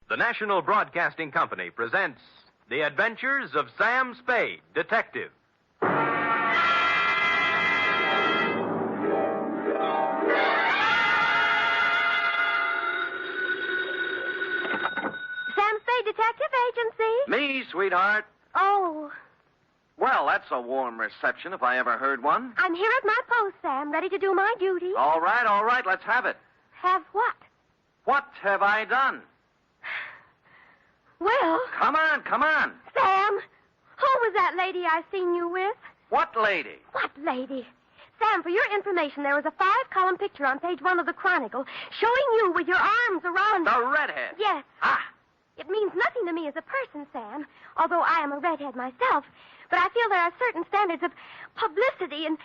The National Broadcasting Company presents The Adventures of Sam Spade, Detective. Sam Spade Detective Agency? Me, sweetheart. Oh, Well, that's a warm reception if I ever heard one. I'm here at my post, Sam, ready to do my duty. All right, let's have it. Have what? What have I done? Well, Come on. Sam, who was that lady I seen you with? What lady? What lady? Sam, for your information, there was a 5-column picture on page 1 of the Chronicle showing you with your arms around... The redhead. Yes. Ah, It means nothing to me as a person, Sam, although I am a redhead myself. But I feel there are certain standards of publicity and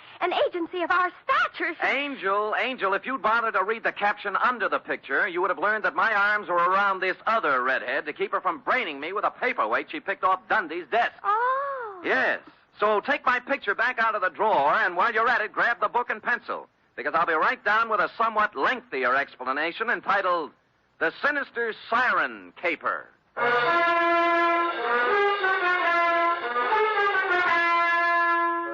agency of our stature. Angel, if you'd bothered to read the caption under the picture, you would have learned that my arms were around this other redhead to keep her from braining me with a paperweight she picked off Dundee's desk. Oh. Yes. So take my picture back out of the drawer, and while you're at it, grab the book and pencil, because I'll be right down with a somewhat lengthier explanation entitled The Sinister Siren Caper.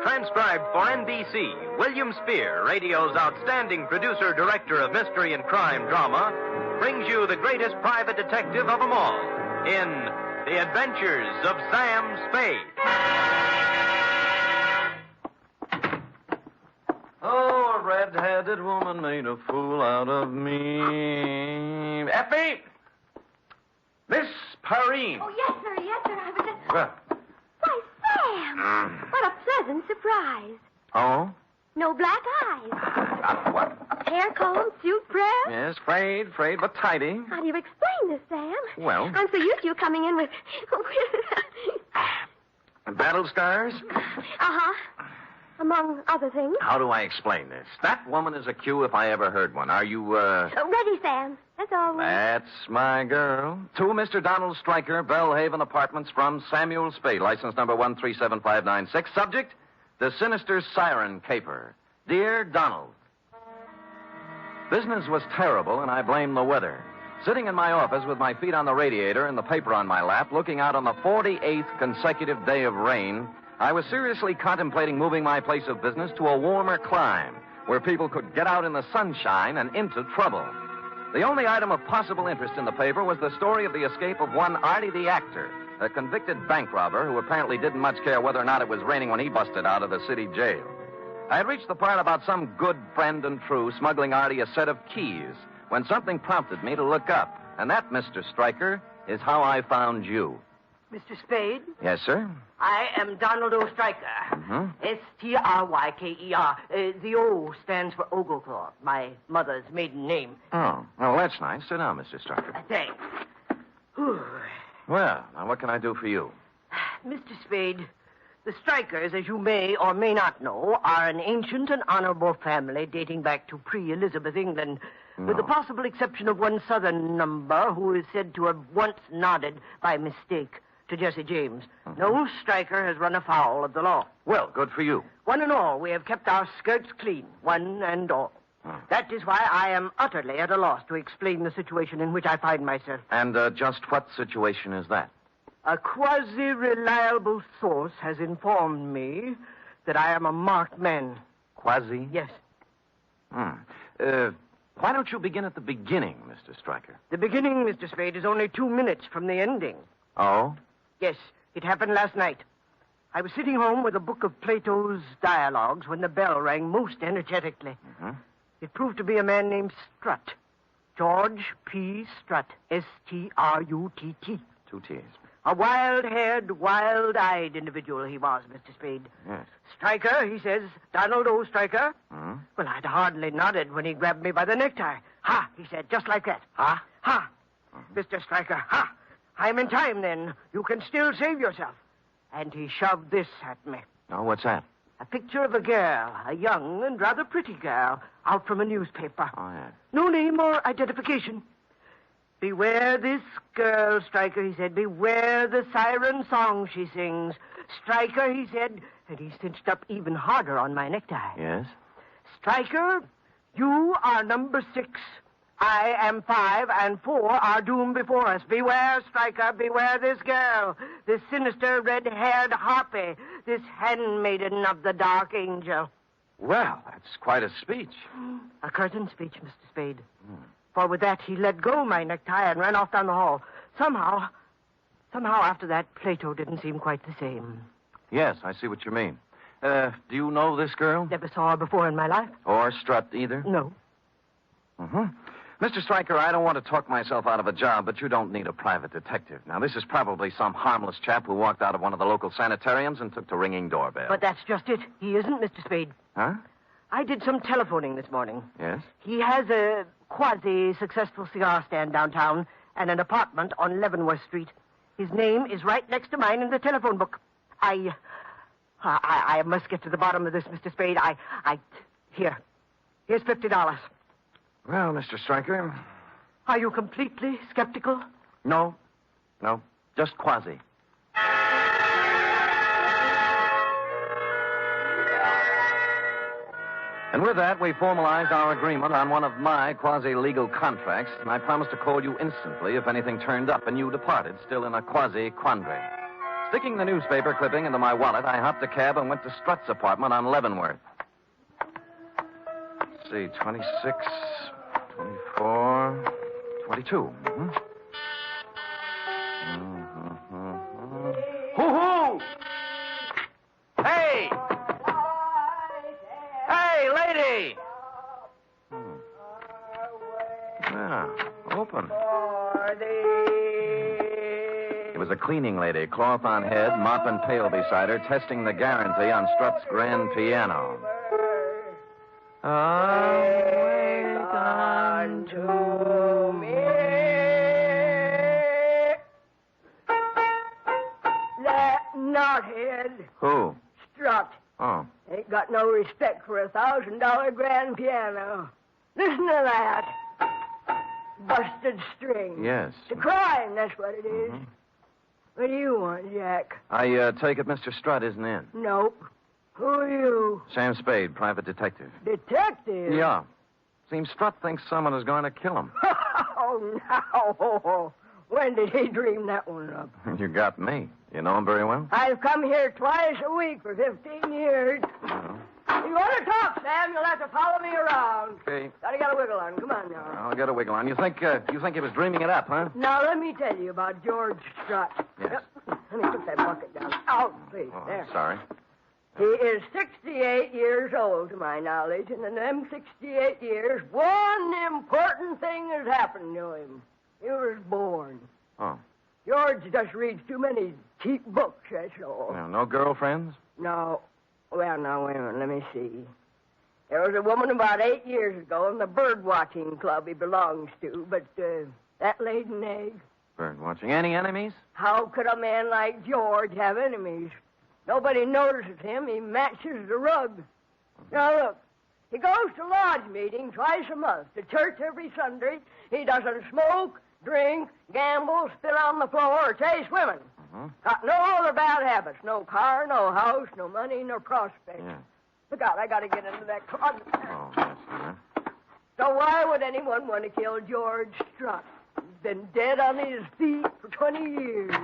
Transcribed for NBC, William Spear, radio's outstanding producer-director of mystery and crime drama, brings you the greatest private detective of them all in The Adventures of Sam Spade. Oh, a red-headed woman made a fool out of me. Effie! Miss Perrine. Oh, yes, sir. I was just... Well. Why, Sam! What a pleasant surprise. Oh? No black eyes. What? Hair comb, suit pressed. Yes, frayed, but tidy. How do you explain this, Sam? Well. I'm so used to you coming in with... Battle scars? Uh-huh. Among other things. How do I explain this? That woman is a cue if I ever heard one. Are you, Ready, Sam. That's all. That's my girl. To Mr. Donald Stryker, Bellhaven Apartments from Samuel Spade, license number 1375596. Subject, The Sinister Siren Caper. Dear Donald, business was terrible, and I blame the weather. Sitting in my office with my feet on the radiator and the paper on my lap, looking out on the 48th consecutive day of rain, I was seriously contemplating moving my place of business to a warmer clime where people could get out in the sunshine and into trouble. The only item of possible interest in the paper was the story of the escape of one Artie the actor, a convicted bank robber who apparently didn't much care whether or not it was raining when he busted out of the city jail. I had reached the part about some good friend and true smuggling Artie a set of keys when something prompted me to look up. And that, Mr. Stryker, is how I found you. Mr. Spade? Yes, sir? I am Donald O. Stryker. Mm-hmm. Stryker. The O stands for Oglethorpe, my mother's maiden name. Oh, well, that's nice. Sit down, Mr. Stryker. Thanks. Whew. Well, now what can I do for you? Mr. Spade, the Strykers, as you may or may not know, are an ancient and honorable family dating back to pre-Elizabeth England, with the possible exception of one southern number who is said to have once nodded by mistake to Jesse James. Mm-hmm. No Stryker has run afoul of the law. Well, good for you. One and all, we have kept our skirts clean, one and all. That is why I am utterly at a loss to explain the situation in which I find myself. And just what situation is that? A quasi-reliable source has informed me that I am a marked man. Quasi? Yes. Why don't you begin at the beginning, Mr. Stryker? The beginning, Mr. Spade, is only 2 minutes from the ending. Oh? Yes, it happened last night. I was sitting home with a book of Plato's dialogues when the bell rang most energetically. Mm-hmm. It proved to be a man named Strutt. George P. Strutt. S-T-R-U-T-T. 2 T's. A wild-haired, wild-eyed individual he was, Mr. Spade. Yes. Stryker, he says. Donald O. Stryker. Hmm? Well, I'd hardly nodded when he grabbed me by the necktie. Ha, he said, just like that. Ha? Ha. Mr. Stryker, ha. I'm in time, then. You can still save yourself. And he shoved this at me. Oh, what's that? A picture of a girl, a young and rather pretty girl, out from a newspaper. Oh, yes. No name or identification. Beware this girl, Stryker, he said. Beware the siren song she sings. Stryker, he said, and he cinched up even harder on my necktie. Yes? Stryker, you are number 6. I am 5, and 4 are doomed before us. Beware, Stryker, beware this girl, this sinister red-haired harpy, this handmaiden of the Dark Angel. Well, that's quite a speech. A curtain speech, Mr. Spade. For with that, he let go my necktie and ran off down the hall. Somehow after that, Plato didn't seem quite the same. Yes, I see what you mean. Do you know this girl? Never saw her before in my life. Or Strut either? No. Mm-hmm. Mr. Stryker, I don't want to talk myself out of a job, but you don't need a private detective. Now, this is probably some harmless chap who walked out of one of the local sanitariums and took to ringing doorbell. But that's just it. He isn't, Mr. Spade. Huh? I did some telephoning this morning. Yes? He has a quasi-successful cigar stand downtown and an apartment on Leavenworth Street. His name is right next to mine in the telephone book. I must get to the bottom of this, Mr. Spade. Here's $50. Well, Mr. Stryker... Are you completely skeptical? No, just quasi. And with that, we formalized our agreement on one of my quasi-legal contracts, and I promised to call you instantly if anything turned up, and you departed, still in a quasi-quandary. Sticking the newspaper clipping into my wallet, I hopped a cab and went to Strut's apartment on Leavenworth. Let's see, 26, 24, 22. Mm-hmm. Hoo-hoo! Hey! Hey, lady! Yeah, open. It was a cleaning lady, cloth on head, mop and pail beside her, testing the guarantee on Strut's grand piano. Wait unto me. That knothead. Who? Strut. Oh. Ain't got no respect for $1,000 grand piano. Listen to that. Busted string. Yes. It's a crime, that's what it is. Mm-hmm. What do you want, Jack? I take it Mr. Strut isn't in. Nope. Who are you? Sam Spade, private detective. Detective? Yeah. Seems Strut thinks someone is going to kill him. Oh, no. When did he dream that one up? You got me. You know him very well? I've come here twice a week for 15 years. Oh. If you want to talk, Sam, you'll have to follow me around. Okay. Gotta get a wiggle on. Come on now. I'll get a wiggle on. You think he was dreaming it up, huh? Now, let me tell you about George Strut. Yes. Yep. Let me put that bucket down. Out, please. Oh, There. sorry. He is 68 years old, to my knowledge, and in them 68 years, one important thing has happened to him. He was born. Oh. George just reads too many cheap books, that's all. Well, no girlfriends? No. Well, now, wait a minute. Let me see. There was a woman about 8 years ago in the bird-watching club he belongs to, but that laid an egg. Bird watching. Any enemies? How could a man like George have enemies? Nobody notices him. He matches the rug. Now, look. He goes to lodge meeting twice a month, to church every Sunday. He doesn't smoke, drink, gamble, spit on the floor, or chase women. Mm-hmm. Got no other bad habits. No car, no house, no money, no prospects. Yeah. Look out, I gotta get into that closet. Oh, yes, huh? So why would anyone want to kill George Strut? He's been dead on his feet for 20 years.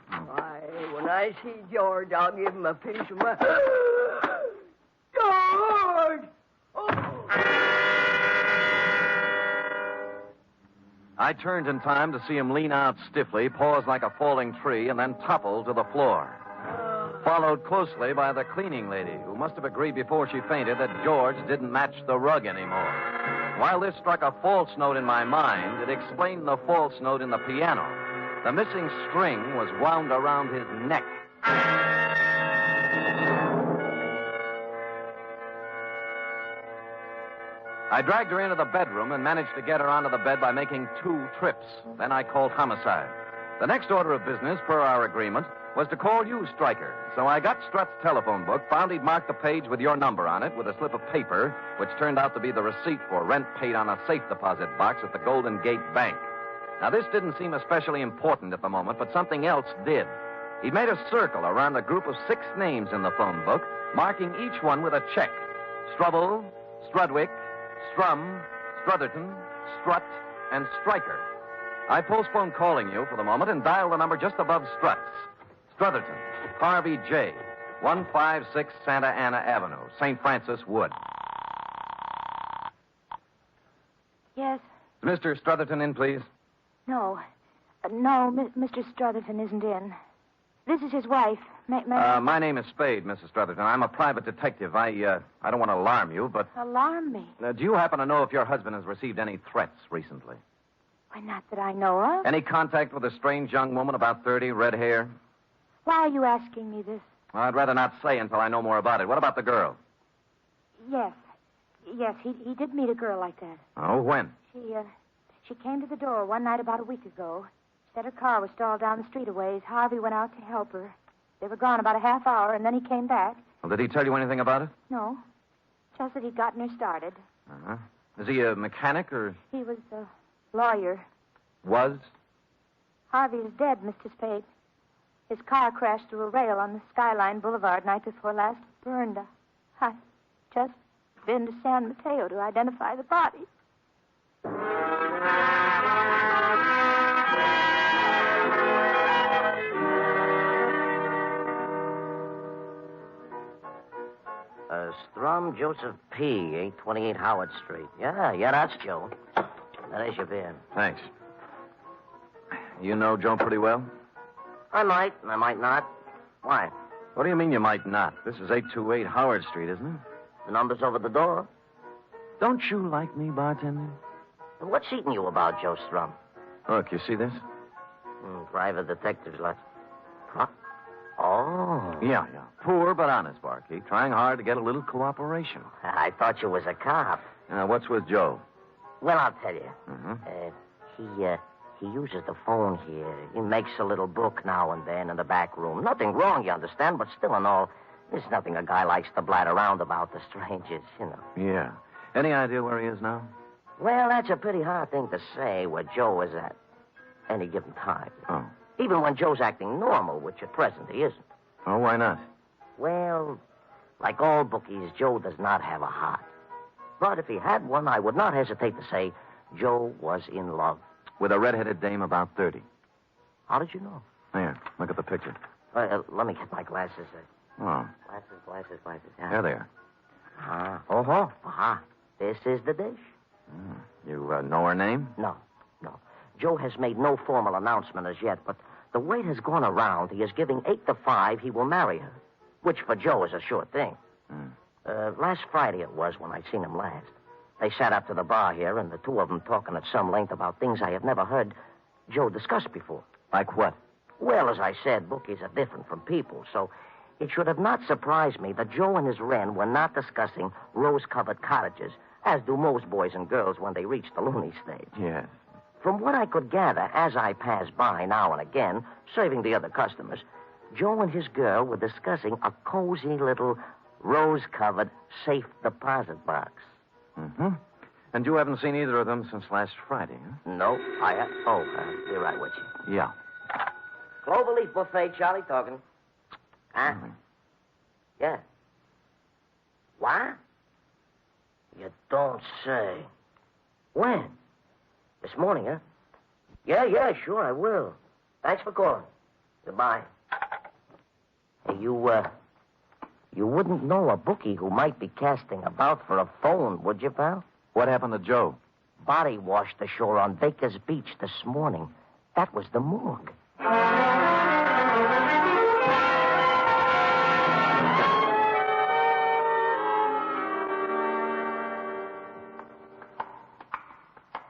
Why, when I see George, I'll give him a piece of my... George! Oh. I turned in time to see him lean out stiffly, pause like a falling tree, and then topple to the floor. Followed closely by the cleaning lady, who must have agreed before she fainted that George didn't match the rug anymore. While this struck a false note in my mind, it explained the false note in the piano. The missing string was wound around his neck. I dragged her into the bedroom and managed to get her onto the bed by making 2 trips. Then I called homicide. The next order of business, per our agreement, was to call you, Stryker. So I got Strut's telephone book, found he'd marked the page with your number on it with a slip of paper, which turned out to be the receipt for rent paid on a safe deposit box at the Golden Gate Bank. Now, this didn't seem especially important at the moment, but something else did. He'd made a circle around a group of 6 names in the phone book, marking each one with a check. Strubble, Strudwick, Strum, Strutherton, Strut, and Striker. I postponed calling you for the moment and dialed the number just above Struts. Strutherton, Harvey J., 156 Santa Ana Avenue, St. Francis Wood. Yes? Is Mr. Strutherton in, please? No. Mr. Strutherton isn't in. This is his wife. My name is Spade, Mrs. Strutherton. I'm a private detective. I don't want to alarm you, but... Alarm me? Do you happen to know if your husband has received any threats recently? Why, not that I know of. Any contact with a strange young woman about 30, red hair? Why are you asking me this? Well, I'd rather not say until I know more about it. What about the girl? Yes. Yes, he did meet a girl like that. Oh, when? She came to the door one night about a week ago. She said her car was stalled down the street a ways. Harvey went out to help her. They were gone about a half hour, and then he came back. Well, did he tell you anything about it? No. Just that he'd gotten her started. Uh-huh. Is he a mechanic, or... He was a lawyer. Was? Harvey is dead, Mr. Spade. His car crashed through a rail on the Skyline Boulevard night before last. Burned. I just been to San Mateo to identify the body. Strum Joseph P., 828 Howard Street. Yeah, that's Joe. There's your beer. Thanks. You know Joe pretty well? I might not. Why? What do you mean you might not? This is 828 Howard Street, isn't it? The number's over the door. Don't you like me, bartender? What's eating you about, Joe Strum? Look, you see this? Private detective's lot. Huh? Oh. Yeah. Poor but honest, barkeep. Trying hard to get a little cooperation. I thought you was a cop. What's with Joe? Well, I'll tell you. Mm-hmm. He uses the phone here. He makes a little book now and then in the back room. Nothing wrong, you understand, but still and all, there's nothing a guy likes to blat around about the strangers, you know. Yeah. Any idea where he is now? Well, that's a pretty hard thing to say where Joe is at any given time. Oh. Even when Joe's acting normal, which at present he isn't. Oh, why not? Well, like all bookies, Joe does not have a heart. But if he had one, I would not hesitate to say Joe was in love. With a red-headed dame about 30. How did you know? Here, look at the picture. Let me get my glasses. Oh. Glasses. Yeah. There they are. This is the dish. You know her name? No. Joe has made no formal announcement as yet, but the word has gone around he is giving 8 to 5 he will marry her, which for Joe is a sure thing. Last Friday it was when I seen him last. They sat up to the bar here, and the two of them talking at some length about things I have never heard Joe discuss before. Like what? Well, as I said, bookies are different from people, so it should have not surprised me that Joe and his wren were not discussing rose-covered cottages, as do most boys and girls when they reach the loony stage. Yes. From what I could gather as I passed by now and again, serving the other customers, Joe and his girl were discussing a cozy little rose-covered safe deposit box. Mm-hmm. And you haven't seen either of them since last Friday, huh? No, I have. Be right with you. Yeah. Cloverleaf buffet, Charlie talking. Huh? Mm-hmm. Yeah. What? You don't say. When? This morning, huh? Yeah, sure, I will. Thanks for calling. Goodbye. Hey, you wouldn't know a bookie who might be casting about for a phone, would you, pal? What happened to Joe? Body washed ashore on Baker's Beach this morning. That was the morgue.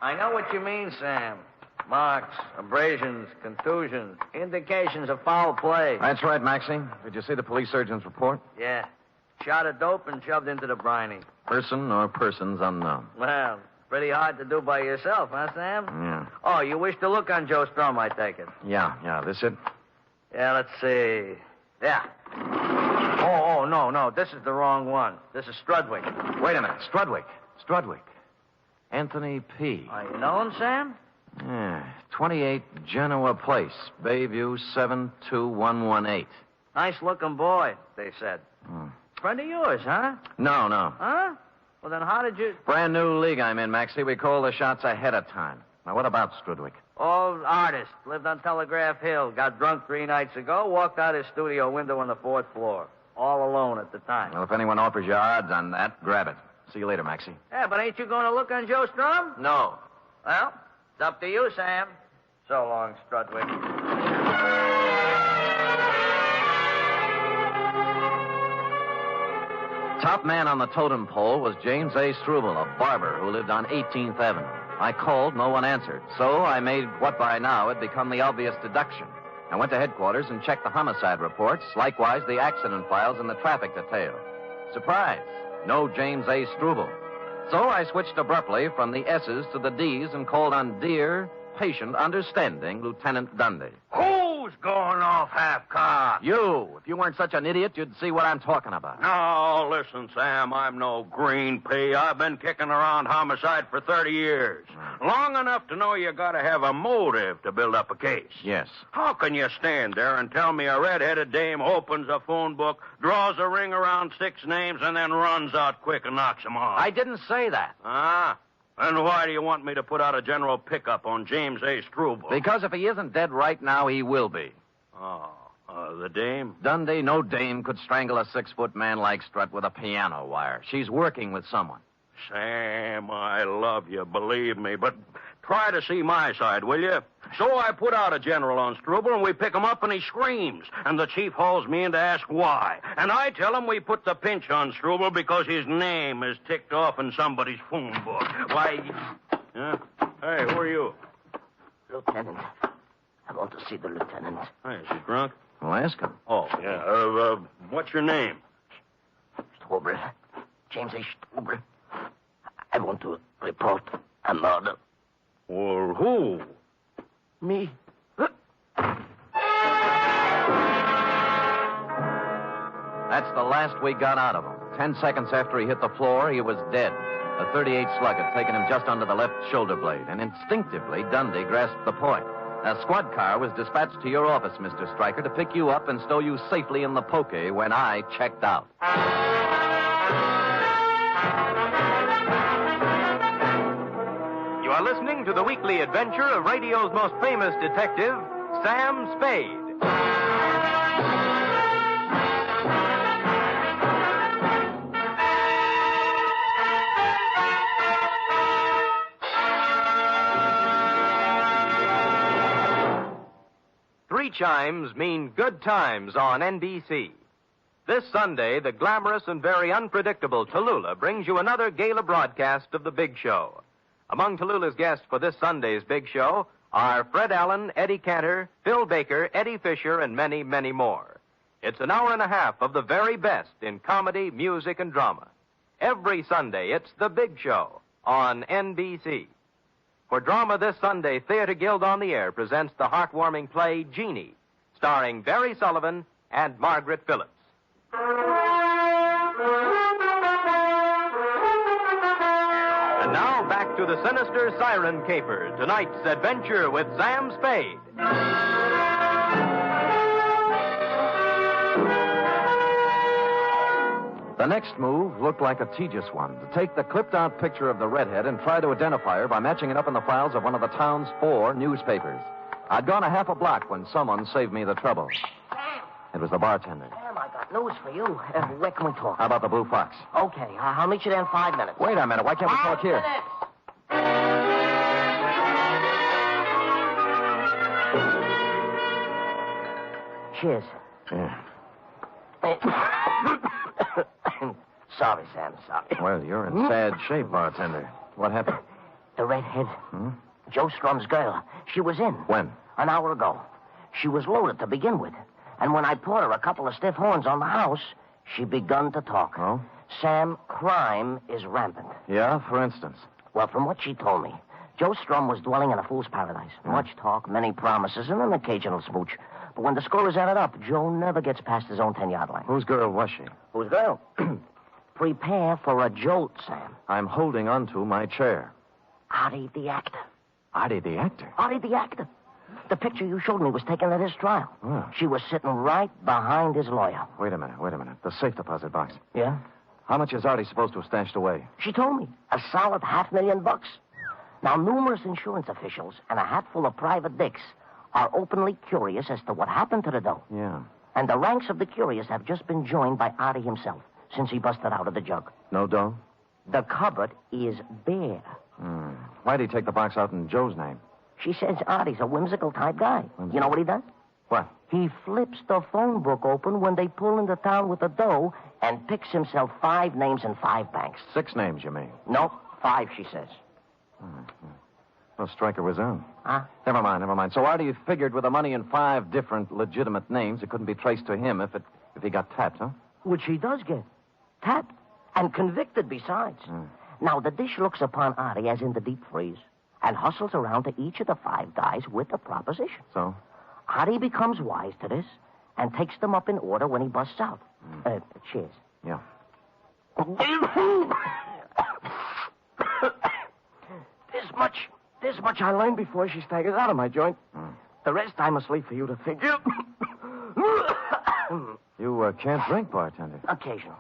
I know what you mean, Sam. Marks, abrasions, contusions, indications of foul play. That's right, Maxie. Did you see the police surgeon's report? Yeah. Shot of dope and shoved into the briny. Person or persons unknown. Well, pretty hard to do by yourself, huh, Sam? Yeah. Oh, you wish to look on Joe Strum, I take it. Yeah. This it? Yeah, let's see. Yeah. Oh, no. This is the wrong one. This is Strudwick. Wait a minute. Strudwick. Anthony P. Are you known, Sam? Yeah. 28 Genoa Place, Bayview 72118. Nice-looking boy, they said. Friend of yours, huh? No. Huh? Well, then how did you... Brand new league I'm in, Maxie. We call the shots ahead of time. Now, what about Strudwick? Old artist. Lived on Telegraph Hill. Got drunk 3 nights ago. Walked out his studio window on the 4th floor. All alone at the time. Well, if anyone offers you odds on that, grab it. See you later, Maxie. Yeah, but ain't you going to look on Joe Strum? No. Well, it's up to you, Sam. So long, Strudwick. Top man on the totem pole was James A. Struble, a barber who lived on 18th Avenue. I called, no one answered. So I made what by now had become the obvious deduction. I went to headquarters and checked the homicide reports, likewise the accident files and the traffic detail. Surprise! No James A. Struble. So I switched abruptly from the S's to the D's and called on dear, patient, understanding Lieutenant Dundee. Who's going off half-cocked? You! If you weren't such an idiot, you'd see what I'm talking about. No, listen, Sam, I'm no green pea. I've been kicking around homicide for 30 years. Long enough to know you gotta have a motive to build up a case. Yes. How can you stand there and tell me a red-headed dame opens a phone book, draws a ring around 6 names, and then runs out quick and knocks them off? I didn't say that. Ah? And why do you want me to put out a general pickup on James A. Struble? Because if he isn't dead right now, he will be. Oh, the dame? Dundee, no dame could strangle a 6-foot man like Strut with a piano wire. She's working with someone. Sam, I love you, believe me, but try to see my side, will you? So I put out a general on Struble, and we pick him up, and he screams. And the chief hauls me in to ask why. And I tell him we put the pinch on Struble because his name is ticked off in somebody's phone book. Why... Huh? Hey, who are you? Lieutenant. I want to see the lieutenant. Hey, is he drunk? Well, ask him. Oh, yeah. What's your name? Struble. James A. Struble. I want to report a murder. Well, who? Me. That's the last we got out of him. 10 seconds after he hit the floor, he was dead. A .38 slug had taken him just under the left shoulder blade, and instinctively, Dundee grasped the point. A squad car was dispatched to your office, Mr. Stryker, to pick you up and stow you safely in the poke when I checked out. You are listening to the weekly adventure of radio's most famous detective, Sam Spade. Three chimes mean good times on NBC. This Sunday, the glamorous and very unpredictable Tallulah brings you another gala broadcast of The Big Show. Among Tallulah's guests for this Sunday's Big Show are Fred Allen, Eddie Cantor, Phil Baker, Eddie Fisher, and many, many more. It's an hour and a half of the very best in comedy, music, and drama. Every Sunday, it's The Big Show on NBC. For drama this Sunday, Theater Guild on the Air presents the heartwarming play Jeannie, starring Barry Sullivan and Margaret Phillips. And now back to the sinister Siren caper, tonight's adventure with Sam Spade. The next move looked like a tedious one. To take the clipped-out picture of the redhead and try to identify her by matching it up in the files of one of the town's 4 newspapers. I'd gone a half a block when someone saved me the trouble. Sam! It was the bartender. Sam, I got news for you. Where can we talk? How about the Blue Fox? Okay, I'll meet you there in 5 minutes. Wait a minute. Why can't we talk here? Cheers. Yeah. Sorry, Sam, sorry. Well, you're in sad shape, bartender. What happened? The redhead. Joe Strum's girl. She was in. When? An hour ago. She was loaded to begin with. And when I poured her a couple of stiff horns on the house, she begun to talk. Oh? Sam, crime is rampant. Yeah, for instance. Well, from what she told me, Joe Strum was dwelling in a fool's paradise. Much talk, many promises, and an occasional smooch. But when the score is added up, Joe never gets past his own 10-yard line. Whose girl was she? Whose girl? Prepare for a jolt, Sam. I'm holding onto my chair. Artie the actor. Artie the actor? Artie the actor. The picture you showed me was taken at his trial. Oh. She was sitting right behind his lawyer. Wait a minute. The safe deposit box. Yeah? How much is Artie supposed to have stashed away? She told me. A solid $500,000. Now, numerous insurance officials and a hatful of private dicks are openly curious as to what happened to the dough. Yeah. And the ranks of the curious have just been joined by Artie himself since he busted out of the jug. No dough? The cupboard is bare. Why'd he take the box out in Joe's name? She says Artie's a whimsical type guy. Whimsical. You know what he does? What? He flips the phone book open when they pull into town with the dough and picks himself 5 names in 5 banks. 6 names, you mean? No, 5, she says. Well, Stryker was in. Huh? Never mind. So Artie figured with the money in 5 different legitimate names, it couldn't be traced to him if he got tapped, huh? Which he does get. Tapped. And convicted besides. Now, the dish looks upon Artie as in the deep freeze and hustles around to each of the 5 guys with a proposition. So? Artie becomes wise to this and takes them up in order when he busts out. Cheers. Yeah. This much I learned before she staggers out of my joint. The rest I must leave for you to figure. You can't drink, bartender. Occasional.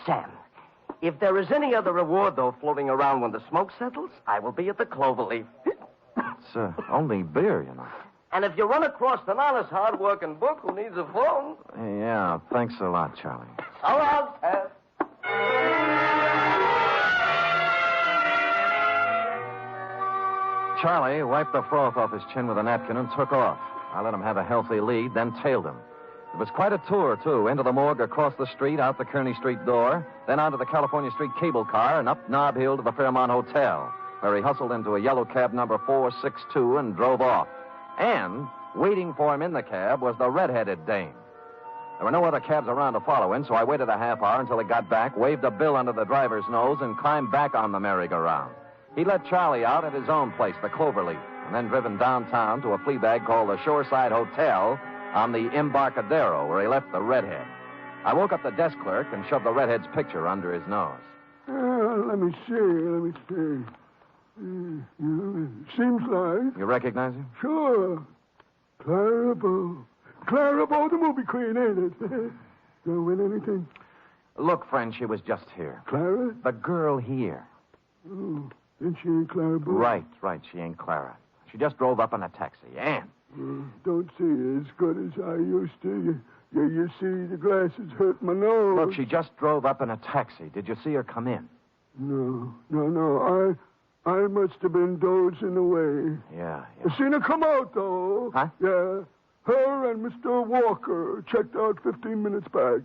Sam, if there is any other reward, though, floating around when the smoke settles, I will be at the Cloverleaf. It's only beer, you know. And if you run across an honest, hard-working book who needs a phone... Yeah, thanks a lot, Charlie. So long, Sam. Charlie wiped the froth off his chin with a napkin and took off. I let him have a healthy lead, then tailed him. It was quite a tour, too. Into the morgue, across the street, out the Kearney Street door, then onto the California Street cable car and up Nob Hill to the Fairmont Hotel, where he hustled into a yellow cab number 462 and drove off. And waiting for him in the cab was the red-headed dame. There were no other cabs around to follow in, so I waited a half hour until he got back, waved a bill under the driver's nose, and climbed back on the merry-go-round. He let Charlie out at his own place, the Cloverleaf, and then driven downtown to a flea bag called the Shoreside Hotel on the Embarcadero, where he left the redhead. I woke up the desk clerk and shoved the redhead's picture under his nose. Let me see. Seems like... You recognize him? Sure. Clara Bow, the movie queen, ain't it? Gonna win anything? Look, friend, she was just here. Clara? The girl here. Oh, then she ain't Clara Bow? Right. She ain't Clara. She just drove up in a taxi. And... don't see her as good as I used to. You see, the glasses hurt my nose. Look, she just drove up in a taxi. Did you see her come in? No. I must have been dozing away. Yeah. I seen her come out, though. Huh? Yeah. Her and Mr. Walker checked out 15 minutes back.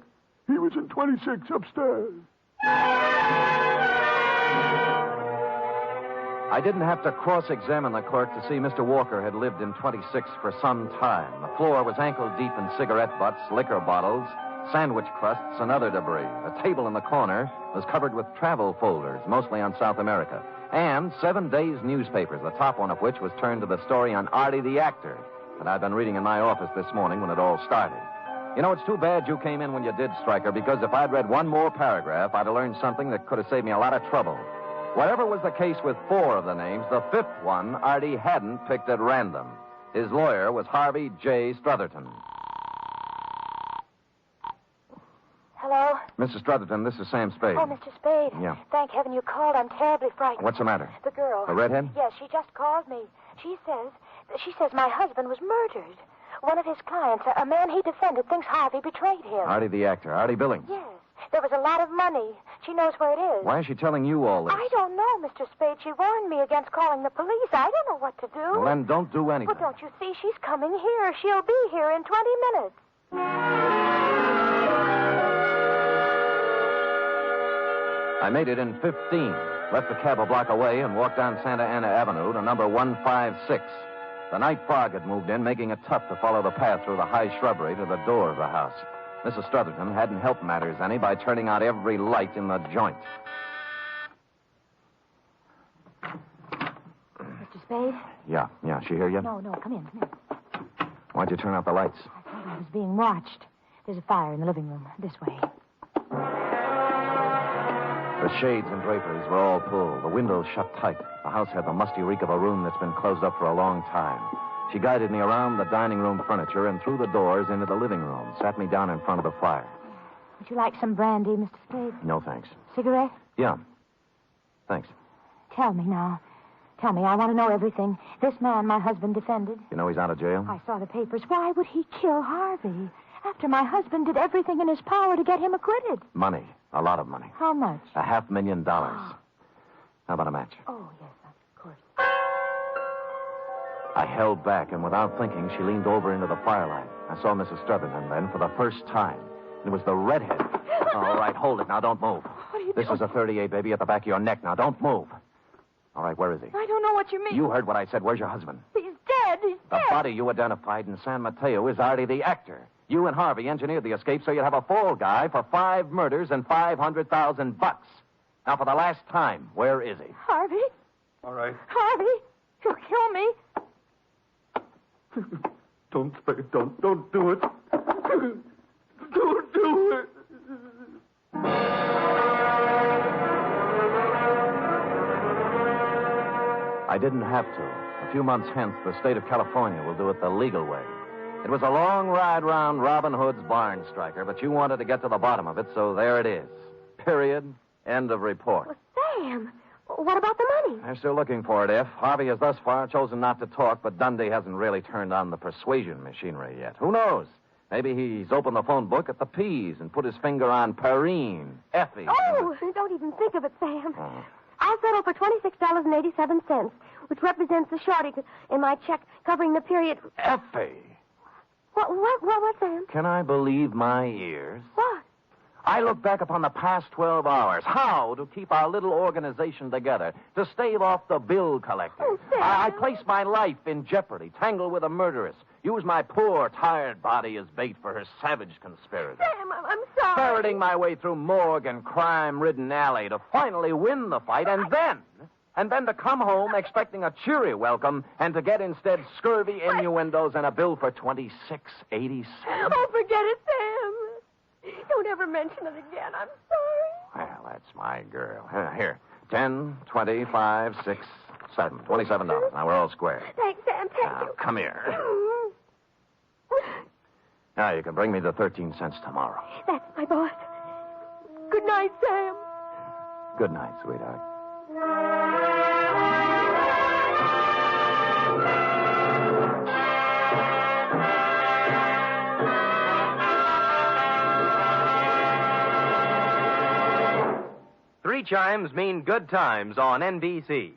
He was in 26 upstairs. I didn't have to cross-examine the clerk to see Mr. Walker had lived in 26 for some time. The floor was ankle-deep in cigarette butts, liquor bottles, sandwich crusts, and other debris. A table in the corner was covered with travel folders, mostly on South America, and 7 days' newspapers, the top one of which was turned to the story on Artie the actor that I'd been reading in my office this morning when it all started. You know, it's too bad you came in when you did, Stryker, because if I'd read one more paragraph, I'd have learned something that could have saved me a lot of trouble. Whatever was the case with 4 of the names, the 5th one Artie hadn't picked at random. His lawyer was Harvey J. Strutherton. Hello? Mrs. Strutherton, this is Sam Spade. Oh, Mr. Spade. Yeah. Thank heaven you called. I'm terribly frightened. What's the matter? The girl. The redhead? Yes, she just called me. She says my husband was murdered. One of his clients, a man he defended, thinks Harvey betrayed him. Artie the actor, Artie Billings. Yes. There was a lot of money. She knows where it is. Why is she telling you all this? I don't know, Mr. Spade. She warned me against calling the police. I don't know what to do. Well, then don't do anything. Well, don't you see? She's coming here. She'll be here in 20 minutes. I made it in 15, left the cab a block away, and walked down Santa Ana Avenue to number 156. The night fog had moved in, making it tough to follow the path through the high shrubbery to the door of the house. Mrs. Strutherton hadn't helped matters any by turning out every light in the joint. Mr. Spade? Yeah. She hear you? No, come in. Why'd you turn out the lights? I thought I was being watched. There's a fire in the living room. This way. The shades and draperies were all pulled. The windows shut tight. The house had the musty reek of a room that's been closed up for a long time. She guided me around the dining room furniture and through the doors into the living room, sat me down in front of the fire. Would you like some brandy, Mr. Spade? No, thanks. Cigarette? Yeah. Thanks. Tell me now. Tell me, I want to know everything. This man my husband defended. You know he's out of jail? I saw the papers. Why would he kill Harvey? After my husband did everything in his power to get him acquitted. Money. A lot of money. How much? $500,000. How about a match? Oh, yes, of course. I held back, and without thinking, she leaned over into the firelight. I saw Mrs. Strutherton then for the first time. It was the redhead. All right, hold it. Now, don't move. What are you This doing? is a 38, baby, at the back of your neck. Now, don't move. All right, where is he? I don't know what you mean. You heard what I said. Where's your husband? He's dead. He's The dead. body you identified in San Mateo is Artie the actor. You and Harvey engineered the escape so you'd have a fall guy for 5 murders and $500,000. Now, for the last time, where is he? Harvey? All right. Harvey? You'll kill me. Don't, Spade, don't do it. Don't do it. I didn't have to. A few months hence, the state of California will do it the legal way. It was a long ride round Robin Hood's barn, Stryker, but you wanted to get to the bottom of it, so there it is. Period. End of report. Well, Sam, what about the money? They're still looking for it, F. Harvey has thus far chosen not to talk, but Dundee hasn't really turned on the persuasion machinery yet. Who knows? Maybe he's opened the phone book at the P's and put his finger on Perrine, Effie. Oh, don't even think of it, Sam. Oh. I'll settle for $26.87, which represents the shortage in my check covering the period. Effie! What, Sam? Can I believe my ears? What? I look back upon the past 12 hours. How to keep our little organization together, to stave off the bill collector. Oh, Sam. I placed my life in jeopardy, tangled with a murderess, used my poor, tired body as bait for her savage conspiracy. Sam, I'm sorry. Ferreting my way through morgue and crime-ridden alley to finally win the fight, and then to come home expecting a cheery welcome and to get instead scurvy innuendos and a bill for $26.87. Oh, forget it, Sam. Don't ever mention it again. I'm sorry. Well, that's my girl. Here, 10, 25, 6, 7, $27. Now we're all square. Thanks, Sam. Thank Now, you. come here. Now you can bring me the 13 cents tomorrow. That's my boss. Good night, Sam. Good night, sweetheart. Three chimes mean good times on NBC.